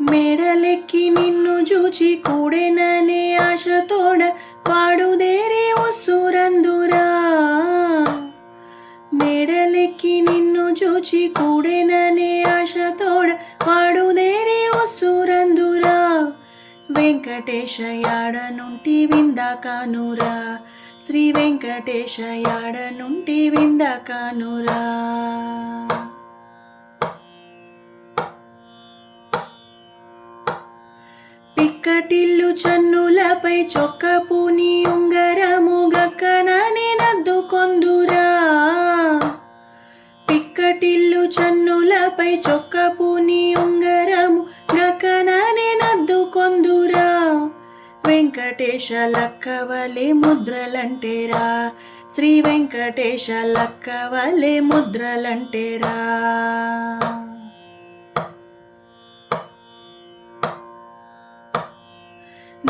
మేడలెక్కి నిన్ను జూచి కూడెననే ఆశతోడ పాడుదేరి ఒస్సురందురా. మేడలెక్కి నిన్ను జూచి కూడెననే ఆశతోడ పాడుదేరి ఒస్సురందురా. వెంకటేశ యాడ నుండి విందాకానురా, శ్రీ వెంకటేశ యాడ నుండి విందాకానురా. పిక్కటిల్లు చన్నులపై చొక్కపూని ఉంగరము గక్కననే నద్దుకొందురా. పిక్కటిల్లు చన్నులపై చొక్కపూని ఉంగరము గక్కననే నద్దుకొందురా. వెంకటేశ లక్కవలే ముద్రలంటేరా, శ్రీ వెంకటేశ లక్కవలే ముద్రలంటేరా.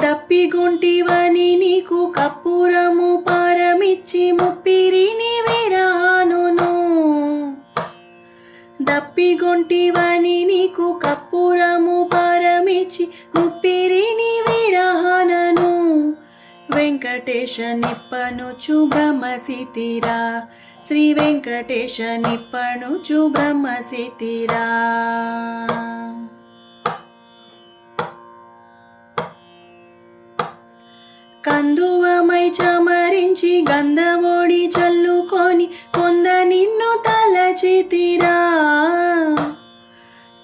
దప్పిగొంటివని నీకు కప్పురము పారమిచ్చి ముప్పిరిని విరహానును. దప్పిగొంటివని నీకు కప్పురము పారమిచ్చి ముప్పిరిని విరహానను. వెంకటేశ నిప్పనుచు బ్రహ్మసితిరా, శ్రీ వెంకటేశ నిప్పనుచు బ్రహ్మసితిరా. కందువమై చమరించి గంధవోడి చల్లుకొని పొంద నిన్ను తలచితిరా.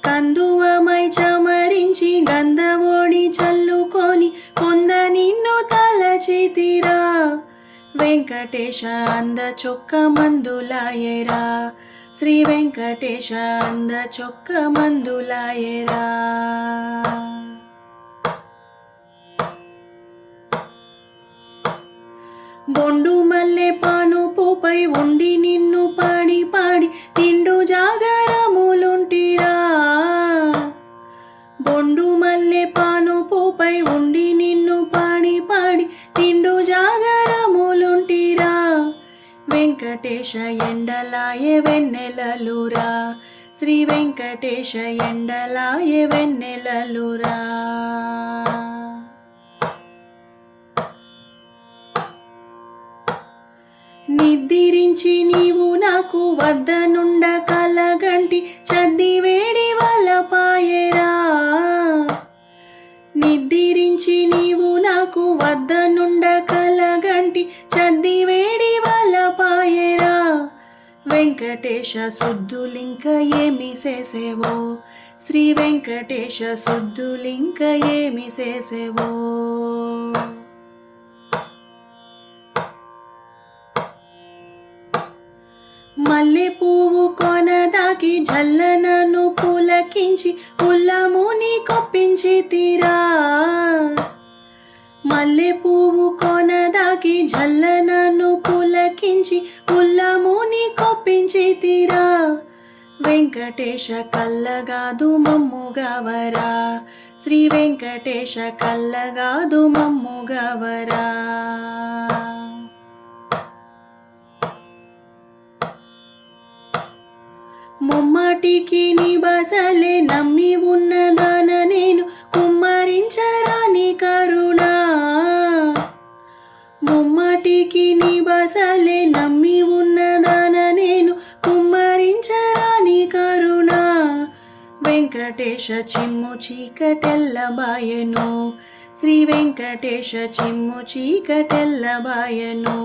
కందువమై చమరించి గంధవోడి చల్లుకొని పొంద నిన్ను తలచితిరా. వెంకటేశ అంద చొక్క మందులాయరా, శ్రీ వెంకటేశ అంద చొక్క మందులాయరా. బొండు మల్లె పానుపుపై ఉండి నిన్ను పాడి పాడి నిండు జాగరములుంటిరా. బొండు మల్లె పానుపుపై ఉండి నిన్ను పాడి పాడి నిండు జాగరములుంటిరా. వెంకటేశ ఎండలాయే వెన్నెలలురా, శ్రీ వెంకటేశ ఎండలాయే వెన్నెలలురా. నిద్రించి నీవు నాకు వద్దనుండ కలగంటి చద్ది వేడి వలపాయరా. నిద్రించి నీవు నాకు వద్దనుండ కలగంటి చద్ది వేడి వలపాయరా. వెంకటేశ శుద్ధులింక ఏమి చేసేవో, శ్రీ వెంకటేశ శుద్ధులింక ఏమి చేసేవో. మల్లె పువ్వు కొనదాకి జల్లనను పులకించి ఉల్లముని కొప్పించితిరా. మల్లె పువ్వు కొనదాకి జల్లనను పులకించి ఉల్లముని కొప్పించితిరా. వెంకటేశ కల్లగాదు మమ్ముగవరా, శ్రీ వెంకటేశ కల్లగాదు మమ్ముగవరా. ముమ్మాటికి నీ బసలే నమ్మి ఉన్నదాన నేను కుమ్మరించరాని కరుణ. ముమ్మాటికి నీ బసలే నమ్మి ఉన్నదాన నేను కుమ్మరించరాని కరుణ. వెంకటేశ చిమ్ము చీకటెల్లబాయెను, శ్రీ వెంకటేశ చిమ్ము చీకటెల్లబాయెను.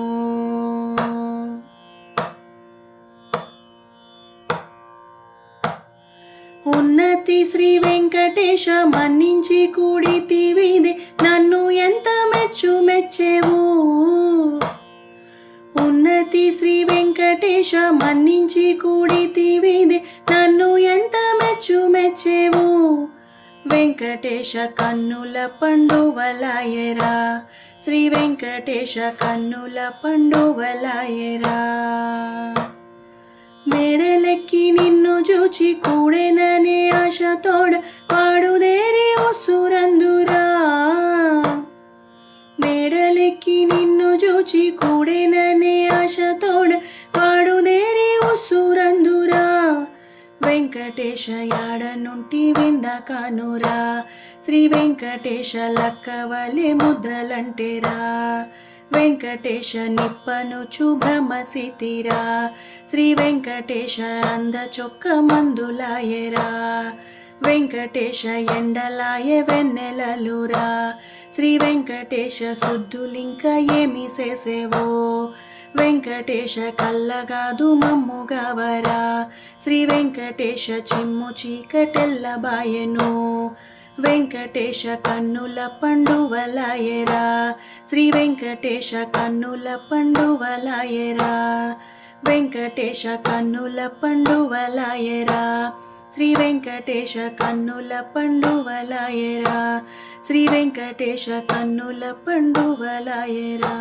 ఉన్నతి శ్రీ వెంకటేశ మన్నించి కూడితివిదే నన్ను ఎంత మెచ్చేవు. ఉన్నతి శ్రీ వెంకటేశ మన్నించి కూడితివిదే నన్ను ఎంత మెచ్చేవు. వెంకటేశ కన్నుల పండువలాయరా, శ్రీ వెంకటేశ కన్నుల పండువలాయరా. మేడలెక్కి నిన్ను జూచి కూడెననే ఆశతోడ పాడుదేరి ఒస్సురందురా. మేడలెక్కి నిన్ను జూచి కూడెననే ఆశతోడ పాడుదేరి ఒస్సురందురా. వెంకటేశ వెంకటేశ యాడనుంటి విందకానురా శ్రీ వెంకటేశ లక్కవలే ముద్రలంటేరా వెంకటేశ నిప్పనుచు బ్రహ్మసితిరా శ్రీ వెంకటేశ అంద చొక్క మందులాయరా వెంకటేశ ఎండలాయ వెన్నెలలురా శ్రీ వెంకటేశ శుద్ధులింక ఏమి చేసేవో వెంకటేశ కల్లగాదు మమ్ముగవరా శ్రీ వెంకటేశ చిమ్ము చీకటెల్లబాయెను వెంకటేశ కన్నుల పండువలాయరా శ్రీ వెంకటేశ కన్నుల పండువలాయరా వెంకటేశ కన్నుల పండువలాయరా శ్రీ వెంకటేశ కన్నుల పండువలాయరా శ్రీ వెంకటేశ కన్నుల పండువలాయరా.